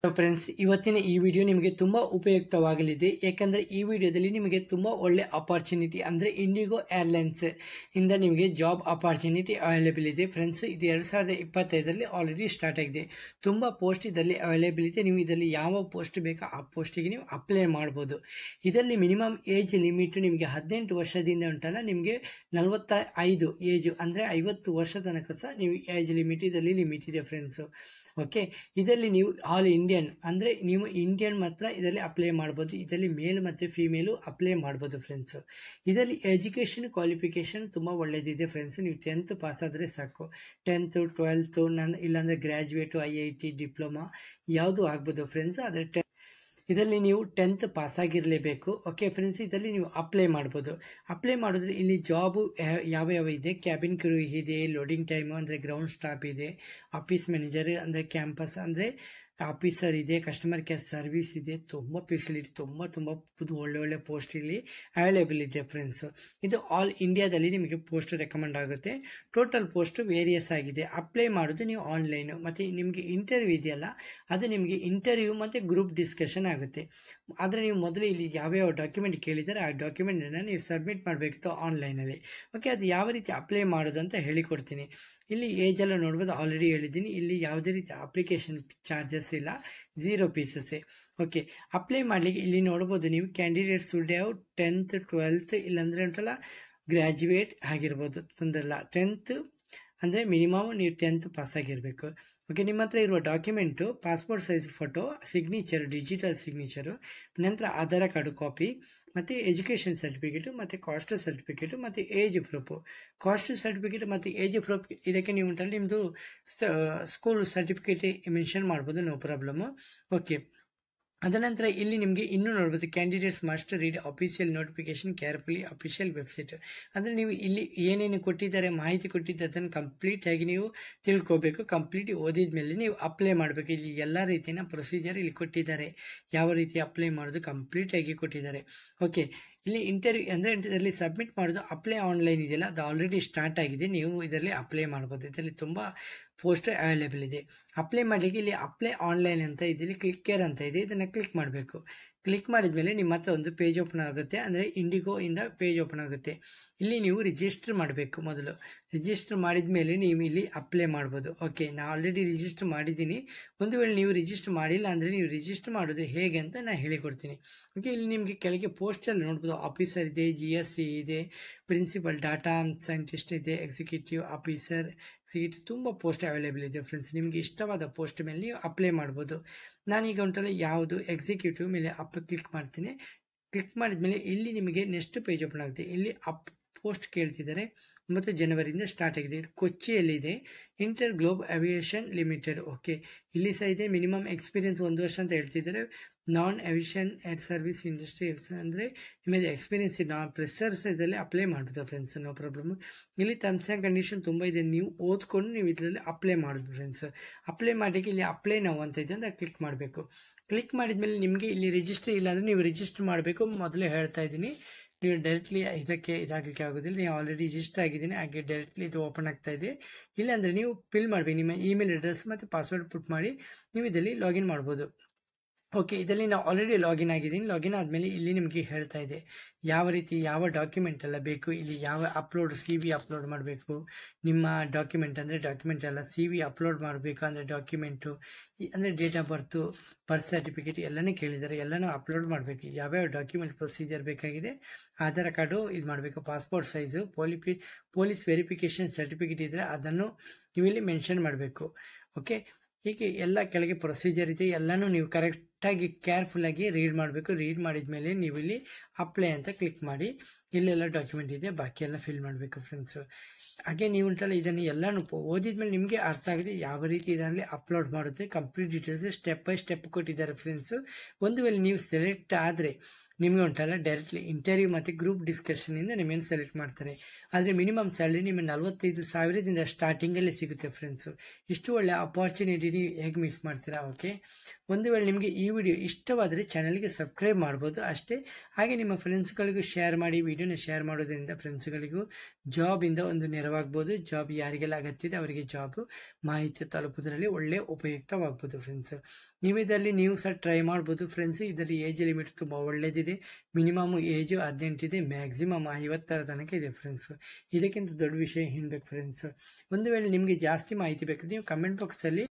Friends, ಇವತ್ತಿನ ಈ video ನಿಮಗೆ ತುಂಬಾ ಉಪಯುಕ್ತವಾಗಲಿದೆ. ಯಾಕಂದ್ರೆ ಈ ವಿಡಿಯೋದಲ್ಲಿ ನಿಮಗೆ ತುಂಬಾ ಒಳ್ಳೆ ಅಪಾರ್ಚುನಿಟಿ ಅಂದ್ರೆ ಇಂಡಿಗೋ ಏರ್ಲೈನ್ಸ್ ಇಂದ ನಿಮಗೆ ಜಾಬ್ ಅಪಾರ್ಚುನಿಟಿ ಅವೈಲೇಬಲ್ ಇದೆ. ಫ್ರೆಂಡ್ಸ್, ಇದು 2025ರಲ್ಲಿ ಆಲ್ರೆಡಿ ಸ್ಟಾರ್ಟ್ ಆಗಿದೆ. ತುಂಬಾ ಪೋಸ್ಟ್ ಇದರಲ್ಲಿ ಅವೈಲೇಬಲ್ ಇದೆ. ನೀವು ಇದರಲ್ಲಿ ಯಾವ ಪೋಸ್ಟ್ ಬೇಕೋ ಆ ಪೋಸ್ಟಿಗೆ ನೀವು ಅಪ್ಲೈ ಮಾಡಬಹುದು. ಇದರಲ್ಲಿ ಮಿನಿಮಮ್ ಏಜ್ ಲಿಮಿಟ್ ನಿಮಗೆ 18 ವರ್ಷದಿಂದ ಉಂಟಲ್ಲ, ನಿಮಗೆ 45 ಏಜ್ ಅಂದ್ರೆ 50 ವರ್ಷ ತನಕ ಸಹ ನೀವು ಏಜ್ ಲಿಮಿಟ್ ಇದರಲ್ಲಿ ಲಿಮಿಟ್ ಇದೆ ಫ್ರೆಂಡ್ಸ್. ಓಕೆ, ಇದರಲ್ಲಿ ನೀವು ಆಲ್ ಇಂಡಿಯನ್ ಅಂದ್ರೆ ನೀವು ಇಂಡಿಯನ್ ಮಾತ್ರ ಇದರಲ್ಲಿ ಅಪ್ಲೈ ಮಾಡ್ಬೋದು. ಇದರಲ್ಲಿ ಮೇಲ್ ಮತ್ತು ಫಿಮೇಲು ಅಪ್ಲೈ ಮಾಡ್ಬೋದು ಫ್ರೆಂಡ್ಸ್. ಇದರಲ್ಲಿ ಎಜುಕೇಷನ್ ಕ್ವಾಲಿಫಿಕೇಶನ್ ತುಂಬ ಒಳ್ಳೆಯದಿದೆ ಫ್ರೆಂಡ್ಸ್. ನೀವು 10th ಪಾಸ್ ಆದರೆ ಸಾಕು. 10th 12th ಇಲ್ಲಾಂದರೆ ಗ್ರ್ಯಾಜುಯೇಟು, IIT, ಡಿಪ್ಲೊಮಾ ಯಾವುದು ಆಗ್ಬೋದು ಫ್ರೆಂಡ್ಸ್. ಆದರೆ ಇದರಲ್ಲಿ ನೀವು 10th ಪಾಸ್ ಆಗಿರಲೇಬೇಕು. ಓಕೆ ಫ್ರೆಂಡ್ಸ್, ಇದರಲ್ಲಿ ನೀವು ಅಪ್ಲೈ ಮಾಡ್ಬೋದು. ಅಪ್ಲೈ ಮಾಡಿದ್ರೆ ಇಲ್ಲಿ ಜಾಬು ಯಾವ ಇದೆ, ಕ್ಯಾಬಿನ್ ಕ್ರೂ ಇದೆ, ಲೋಡಿಂಗ್ ಟೈಮು ಅಂದರೆ ಗ್ರೌಂಡ್ ಸ್ಟಾಫ್ ಇದೆ, ಆಫೀಸ್ ಮ್ಯಾನೇಜರ್ ಅಂದರೆ ಕ್ಯಾಂಪಸ್ ಅಂದರೆ ಆಫೀಸರ್ ಇದೆ, ಕಸ್ಟಮರ್ ಕೇರ್ ಸರ್ವಿಸ್ ಇದೆ. ತುಂಬ ಫೆಸಿಲಿಟಿ ತುಂಬ ಒಳ್ಳೆ ಪೋಸ್ಟ್ ಇಲ್ಲಿ ಅವೈಲೇಬಲ್ ಇದೆ ಫ್ರೆಂಡ್ಸ್. ಇದು ಆಲ್ ಇಂಡಿಯಾದಲ್ಲಿ ನಿಮಗೆ ಪೋಸ್ಟ್ ರೆಕಮೆಂಡ್ ಆಗುತ್ತೆ. ಟೋಟಲ್ ಪೋಸ್ಟ್ ವೇರಿಯಸ್ ಆಗಿದೆ. ಅಪ್ಲೈ ಮಾಡೋದು ನೀವು ಆನ್ಲೈನು, ಮತ್ತು ನಿಮಗೆ ಇಂಟರ್ವ್ಯೂ ಇದೆಯಲ್ಲ ಅದು ನಿಮಗೆ ಇಂಟರ್ವ್ಯೂ ಮತ್ತು ಗ್ರೂಪ್ ಡಿಸ್ಕಷನ್ ಆಗುತ್ತೆ. ಆದರೆ ನೀವು ಮೊದಲು ಇಲ್ಲಿ ಯಾವ್ಯಾವ ಡಾಕ್ಯುಮೆಂಟ್ ಕೇಳಿದರೆ ಆ ಡಾಕ್ಯುಮೆಂಟನ್ನು ನೀವು ಸಬ್ಮಿಟ್ ಮಾಡಬೇಕಿತ್ತು ಆನ್ಲೈನಲ್ಲಿ. ಓಕೆ, ಅದು ಯಾವ ರೀತಿ ಅಪ್ಲೈ ಮಾಡೋದು ಅಂತ ಹೇಳಿಕೊಡ್ತೀನಿ. ಇಲ್ಲಿ ಏಜ್ ಎಲ್ಲ ನೋಡ್ಬೋದು, ಆಲ್ರೆಡಿ ಹೇಳಿದ್ದೀನಿ. ಇಲ್ಲಿ ಯಾವುದೇ ರೀತಿ ಅಪ್ಲಿಕೇಶನ್ ಚಾರ್ಜಸ್ ಇಲ್ಲ, 0 ಪೀಸಸ್ಸೇ. ಓಕೆ, ಅಪ್ಲೈ ಮಾಡಲಿಕ್ಕೆ ಇಲ್ಲಿ ನೋಡ್ಬೋದು ನೀವು candidates would have 10th 12th ಇಲ್ಲಾಂದರೆ ಉಂಟಲ್ಲ ಗ್ರ್ಯಾಜುಯೇಟ್ ಆಗಿರ್ಬೋದು, ತೊಂದರೆ ಇಲ್ಲ. 10th ಅಂದರೆ ಮಿನಿಮಮ್ ನೀವು 10th ಪಾಸ್ ಆಗಿರಬೇಕು. ಓಕೆ, ನಿಮ್ಮ ಹತ್ರ ಇರುವ document passport size photo, signature, digital signature, ನಂತರ ಆಧಾರ್ ಕಾರ್ಡು ಕಾಪಿ, ಮತ್ತು ಎಜುಕೇಷನ್ ಸರ್ಟಿಫಿಕೇಟು, ಮತ್ತು ಕಾಸ್ಟ್ ಸರ್ಟಿಫಿಕೇಟು, ಮತ್ತು ಏಜ್ ಪ್ರೂಫು. ಕಾಸ್ಟ್ ಸರ್ಟಿಫಿಕೇಟ್ ಮತ್ತು ಏಜ್ ಪ್ರೂಫ್ ಇದಕ್ಕೆ ನೀವು ಉಂಟಲ್ಲ ನಿಮ್ಮದು ಸ್ಕೂಲ್ ಸರ್ಟಿಫಿಕೇಟ್ ಮೆನ್ಷನ್ ಮಾಡ್ಬೋದು, ನೋ ಪ್ರಾಬ್ಲಮ್ಮು. ಓಕೆ, ಅದನಂತರ ಇಲ್ಲಿ ನಿಮಗೆ ಇನ್ನೂ ನೋಡ್ಬೋದು candidates must read official notification carefully official website. ಅಂದರೆ ನೀವು ಇಲ್ಲಿ ಏನೇನು ಕೊಟ್ಟಿದ್ದಾರೆ, ಮಾಹಿತಿ ಕೊಟ್ಟಿದ್ದಾರೆ ಅದನ್ನು ಕಂಪ್ಲೀಟಾಗಿ ನೀವು ತಿಳ್ಕೋಬೇಕು. ಕಂಪ್ಲೀಟ್ ಓದಿದ ಮೇಲೆ ನೀವು ಅಪ್ಲೈ ಮಾಡಬೇಕು. ಇಲ್ಲಿ ಎಲ್ಲ ರೀತಿಯ ಪ್ರೊಸೀಜರ್ ಇಲ್ಲಿ ಕೊಟ್ಟಿದ್ದಾರೆ, ಯಾವ ರೀತಿ ಅಪ್ಲೈ ಮಾಡೋದು ಕಂಪ್ಲೀಟಾಗಿ ಕೊಟ್ಟಿದ್ದಾರೆ. ಓಕೆ, ಇಲ್ಲಿ ಇಂಟರ್ವ್ಯೂ ಅಂದರೆ ಇದರಲ್ಲಿ ಸಬ್ಮಿಟ್ ಮಾಡೋದು ಅಪ್ಲೈ ಆನ್ಲೈನ್ ಇದೆಯಲ್ಲ ಅದು ಆಲ್ರೆಡಿ ಸ್ಟಾರ್ಟ್ ಆಗಿದೆ. ನೀವು ಇದರಲ್ಲಿ ಅಪ್ಲೈ ಮಾಡ್ಬೋದು. ಇದರಲ್ಲಿ ತುಂಬ ಪೋಸ್ಟ್ ಅವೈಲೇಬಲ್ ಇದೆ. ಅಪ್ಲೈ ಮಾಡಲಿಕ್ಕೆ ಇಲ್ಲಿ ಅಪ್ಲೈ ಆನ್ಲೈನ್ ಅಂತ ಇದೆ, ಇಲ್ಲಿ ಕ್ಲಿಕ್ಕರ್ ಅಂತ ಇದೆ, ಇದನ್ನು ಕ್ಲಿಕ್ ಮಾಡಬೇಕು. ಕ್ಲಿಕ್ ಮಾಡಿದ ಮೇಲೆ ನಿಮ್ಮ ಹತ್ರ ಒಂದು ಪೇಜ್ ಓಪನ್ ಆಗುತ್ತೆ, ಅಂದರೆ ಇಂಡಿಗೋ ಇಂದ ಪೇಜ್ ಓಪನ್ ಆಗುತ್ತೆ. ಇಲ್ಲಿ ನೀವು ರಿಜಿಸ್ಟರ್ ಮಾಡಬೇಕು. ಮೊದಲು ರಿಜಿಸ್ಟರ್ ಮಾಡಿದ ಮೇಲೆ ನೀವು ಇಲ್ಲಿ ಅಪ್ಲೈ ಮಾಡ್ಬೋದು. ಓಕೆ, ನಾನು ಆಲ್ರೆಡಿ ರಿಜಿಸ್ಟರ್ ಮಾಡಿದ್ದೀನಿ. ಒಂದು ವೇಳೆ ನೀವು ರಿಜಿಸ್ಟರ್ ಮಾಡಿಲ್ಲ ಅಂದರೆ ನೀವು ರಿಜಿಸ್ಟರ್ ಮಾಡೋದು ಹೇಗೆ ಅಂತ ನಾನು ಹೇಳಿಕೊಡ್ತೀನಿ. ಓಕೆ, ಇಲ್ಲಿ ನಿಮಗೆ ಕೆಳಗೆ ಪೋಸ್ಟಲ್ಲಿ ನೋಡ್ಬೋದು ಆಫೀಸರ್ ಇದೆ, GSC ಇದೆ, ಪ್ರಿನ್ಸಿಪಲ್ ಡಾಟಾ ಸೈಂಟಿಸ್ಟ್ ಇದೆ, ಎಕ್ಸಿಕ್ಯೂಟಿವ್ ಆಫೀಸರ್, ಎಕ್ಸಿಕ್ಯೂಟಿವ್ ತುಂಬ ಪೋಸ್ಟ್ ಅವೈಲೇಬಲ್ ಇದೆ ಫ್ರೆಂಡ್ಸ್. ನಿಮಗೆ ಇಷ್ಟವಾದ ಪೋಸ್ಟ್ ಮೇಲೆ ನೀವು ಅಪ್ಲೈ ಮಾಡ್ಬೋದು. ನಾನೀಗ ಉಂಟಲ್ಲ ಯಾವುದು ಎಕ್ಸಿಕ್ಯೂಟಿವ್ ಮೇಲೆ ಕ್ಲಿಕ್ ಮಾಡ್ತೀನಿ. ಕ್ಲಿಕ್ ಮಾಡಿದ ಮೇಲೆ ಇಲ್ಲಿ ನಿಮಗೆ ನೆಕ್ಸ್ಟ್ ಪೇಜ್ ಓಪನ್ ಆಗುತ್ತೆ. ಇಲ್ಲಿ ಪೋಸ್ಟ್ ಕೇಳ್ತಿದ್ದಾರೆ, 9 ಜನವರಿಯಿಂದ ಸ್ಟಾರ್ಟ್ ಆಗಿದೆ. ಇದು ಕೊಚ್ಚಿಯಲ್ಲಿದೆ, inter globe aviation limited. Okay, ಇಲ್ಲಿ ಸಹ ಇದೆ. ಮಿನಿಮಮ್ ಎಕ್ಸ್ಪೀರಿಯನ್ಸ್ 1 ವರ್ಷ ಅಂತ ಹೇಳ್ತಿದ್ದಾರೆ. Non aviation air service industry ಅಂದರೆ ನಿಮಗೆ ಎಕ್ಸ್ಪೀರಿಯನ್ಸ್ ಇದೆ. ಫ್ರೆಷರ್ಸ್ ಇದರಲ್ಲಿ ಅಪ್ಲೈ ಮಾಡ್ಬೋದು ಫ್ರೆಂಡ್ಸ್, ನೋ ಪ್ರಾಬ್ಲಮ್. ಇಲ್ಲಿ ಟರ್ಮ್ಸ್ ಆ್ಯಂಡ್ ಕಂಡೀಷನ್ ತುಂಬ ಇದೆ, ನೀವು ಓದ್ಕೊಂಡು ನೀವು ಇದರಲ್ಲಿ ಅಪ್ಲೈ ಮಾಡೋದು ಫ್ರೆಂಡ್ಸ್. ಅಪ್ಲೈ ಮಾಡೋಕ್ಕೆ ಇಲ್ಲಿ ಅಪ್ಲೈ ನಾವು ಅಂತ ಇದೆ ಅಂತ ಕ್ಲಿಕ್ ಮಾಡಬೇಕು. ಕ್ಲಿಕ್ ಮಾಡಿದ ಮೇಲೆ ನಿಮಗೆ ಇಲ್ಲಿ ರಿಜಿಸ್ಟರ್ ಇಲ್ಲ ಅಂದರೆ ನೀವು ರಿಜಿಸ್ಟರ್ ಮಾಡಬೇಕು. ಮೊದಲೇ ಹೇಳ್ತಾ ಇದ್ದೀನಿ, ನೀವು ಡೈರೆಕ್ಟ್ಲಿ ಇದಕ್ಕೆ ಇದಾಗಲಿಕ್ಕೆ ಆಗೋದಿಲ್ಲ. ನೀವು ಆಲ್ರೆಡಿ ರಿಜಿಸ್ಟರ್ ಆಗಿದ್ದೀನಿ, ಹಾಗೆ ಡೈರೆಕ್ಟ್ಲಿ ಇದು ಓಪನ್ ಆಗ್ತಾ ಇದೆ. ಇಲ್ಲಾಂದರೆ ನೀವು ಫಿಲ್ ಮಾಡಬೇಕು, ನಿಮ್ಮ ಇಮೇಲ್ ಅಡ್ರೆಸ್ ಮತ್ತು ಪಾಸ್ವರ್ಡ್ ಪುಟ್ ಮಾಡಿ ನೀವು ಇದರಲ್ಲಿ ಲಾಗಿನ್ ಮಾಡ್ಬೋದು. ಓಕೆ, ಇದರಲ್ಲಿ ನಾವು ಆಲ್ರೆಡಿ ಲಾಗಿನ್ ಆಗಿದ್ದೀನಿ. ಲಾಗಿನ್ ಆದಮೇಲೆ ಇಲ್ಲಿ ನಿಮಗೆ ಹೇಳ್ತಾ ಇದೆ ಯಾವ ರೀತಿ ಯಾವ ಡಾಕ್ಯುಮೆಂಟ್ ಎಲ್ಲ ಬೇಕು. ಇಲ್ಲಿ ಯಾವ ಅಪ್ಲೋಡ್ CV ಅಪ್ಲೋಡ್ ಮಾಡಬೇಕು. ನಿಮ್ಮ ಡಾಕ್ಯುಮೆಂಟ್ ಅಂದರೆ ಡಾಕ್ಯುಮೆಂಟ್ ಎಲ್ಲ CV ಅಪ್ಲೋಡ್ ಮಾಡಬೇಕು ಅಂದರೆ ಡಾಕ್ಯುಮೆಂಟು ಅಂದರೆ date of birth, birth certificate ಎಲ್ಲನೂ ಕೇಳಿದ್ದಾರೆ, ಎಲ್ಲನೂ ಅಪ್ಲೋಡ್ ಮಾಡಬೇಕು. ಯಾವ್ಯಾವ ಡಾಕ್ಯುಮೆಂಟ್ ಪ್ರೊಸೀಜರ್ ಬೇಕಾಗಿದೆ, ಆಧಾರ್ ಕಾರ್ಡು ಇದು ಮಾಡಬೇಕು, passport size, police verification certificate ಇದ್ದರೆ ಅದನ್ನು ನೀವು ಇಲ್ಲಿ ಮೆನ್ಷನ್ ಮಾಡಬೇಕು. ಓಕೆ, ಹೀಗೆ ಎಲ್ಲ ಕೆಳಗೆ ಪ್ರೊಸೀಜರ್ ಇದೆ, ಎಲ್ಲನೂ ನೀವು ಕರೆಕ್ಟಾಗಿ ಕೇರ್ಫುಲ್ಲಾಗಿ ರೀಡ್ ಮಾಡಬೇಕು. ರೀಡ್ ಮಾಡಿದ ಮೇಲೆ ನೀವು ಇಲ್ಲಿ ಅಪ್ಲೈ ಅಂತ ಕ್ಲಿಕ್ ಮಾಡಿ, ಇಲ್ಲೆಲ್ಲ ಡಾಕ್ಯುಮೆಂಟ್ ಇದೆ, ಬಾಕಿ ಎಲ್ಲ ಫಿಲ್ ಮಾಡಬೇಕು ಫ್ರೆಂಡ್ಸು. ಹಾಗೆ ನೀವು ಉಂಟಲ್ಲ ಇದನ್ನು ಎಲ್ಲನೂ ಓದಿದ ಮೇಲೆ ನಿಮಗೆ ಅರ್ಥ ಆಗಿದೆ ಯಾವ ರೀತಿ ಇದರಲ್ಲಿ ಅಪ್ಲೋಡ್ ಮಾಡುತ್ತೆ. Complete details step by step ಕೊಟ್ಟಿದ್ದಾರೆ ಫ್ರೆಂಡ್ಸು. ಒಂದು ವೇಳೆ ನೀವು ಸೆಲೆಕ್ಟ್ ಆದರೆ ನಿಮಗೆ ಉಂಟಲ್ಲ ಡೈರೆಕ್ಟ್ಲಿ ಇಂಟರ್ವ್ಯೂ ಮತ್ತು ಗ್ರೂಪ್ ಡಿಸ್ಕಷನಿಂದ ನಿಮ್ಮನ್ನು ಸೆಲೆಕ್ಟ್ ಮಾಡ್ತಾರೆ. ಆದರೆ ಮಿನಿಮಮ್ ಸ್ಯಾಲ್ರಿ ನಿಮಗೆ 45,000ದಿಂದ ಸ್ಟಾರ್ಟಿಂಗಲ್ಲಿ ಸಿಗುತ್ತೆ ಫ್ರೆಂಡ್ಸು. ಇಷ್ಟು ಒಳ್ಳೆ ಅಪಾರ್ಚುನಿಟಿ ನೀವು ಹೇಗೆ ಮಿಸ್ ಮಾಡ್ತೀರಾ. ಓಕೆ, ಒಂದು ವೇಳೆ ನಿಮಗೆ ಈ ಈ ವಿಡಿಯೋ ಇಷ್ಟವಾದರೆ ಚಾನಲ್ಗೆ ಸಬ್ಸ್ಕ್ರೈಬ್ ಮಾಡ್ಬೋದು ಅಷ್ಟೇ. ಹಾಗೆ ನಿಮ್ಮ ಫ್ರೆಂಡ್ಸ್ಗಳಿಗೂ ಶೇರ್ ಮಾಡಿ. ವಿಡಿಯೋನ ಶೇರ್ ಮಾಡೋದ್ರಿಂದ ಫ್ರೆಂಡ್ಸ್ಗಳಿಗೂ ಜಾಬಿಂದ ಒಂದು ನೆರವಾಗ್ಬೋದು. ಜಾಬ್ ಯಾರಿಗೆಲ್ಲ ಅಗತ್ಯ ಇದೆ ಅವರಿಗೆ ಜಾಬ್ ಮಾಹಿತಿ ತಲುಪೋದ್ರಲ್ಲಿ ಒಳ್ಳೆ ಉಪಯುಕ್ತವಾಗ್ಬೋದು ಫ್ರೆಂಡ್ಸ್. ನೀವು ಸಹ ಟ್ರೈ ಮಾಡ್ಬೋದು ಫ್ರೆಂಡ್ಸ್. ಇದರಲ್ಲಿ ಏಜ್ ಲಿಮಿಟ್ ತುಂಬ ಒಳ್ಳೆಯದಿದೆ. ಮಿನಿಮಮ್ ಏಜು 18 ಇದೆ, ಮ್ಯಾಕ್ಸಿಮಮ್ 50 ತನಕ ಇದೆ ಫ್ರೆಂಡ್ಸ್. ಇದಕ್ಕಿಂತ ದೊಡ್ಡ ವಿಷಯ ಏನ್ಬೇಕು ಫ್ರೆಂಡ್ಸ್. ಒಂದು ವೇಳೆ ನಿಮಗೆ ಜಾಸ್ತಿ ಮಾಹಿತಿ ಬೇಕು ನೀವು ಕಮೆಂಟ್ ಬಾಕ್ಸಲ್ಲಿ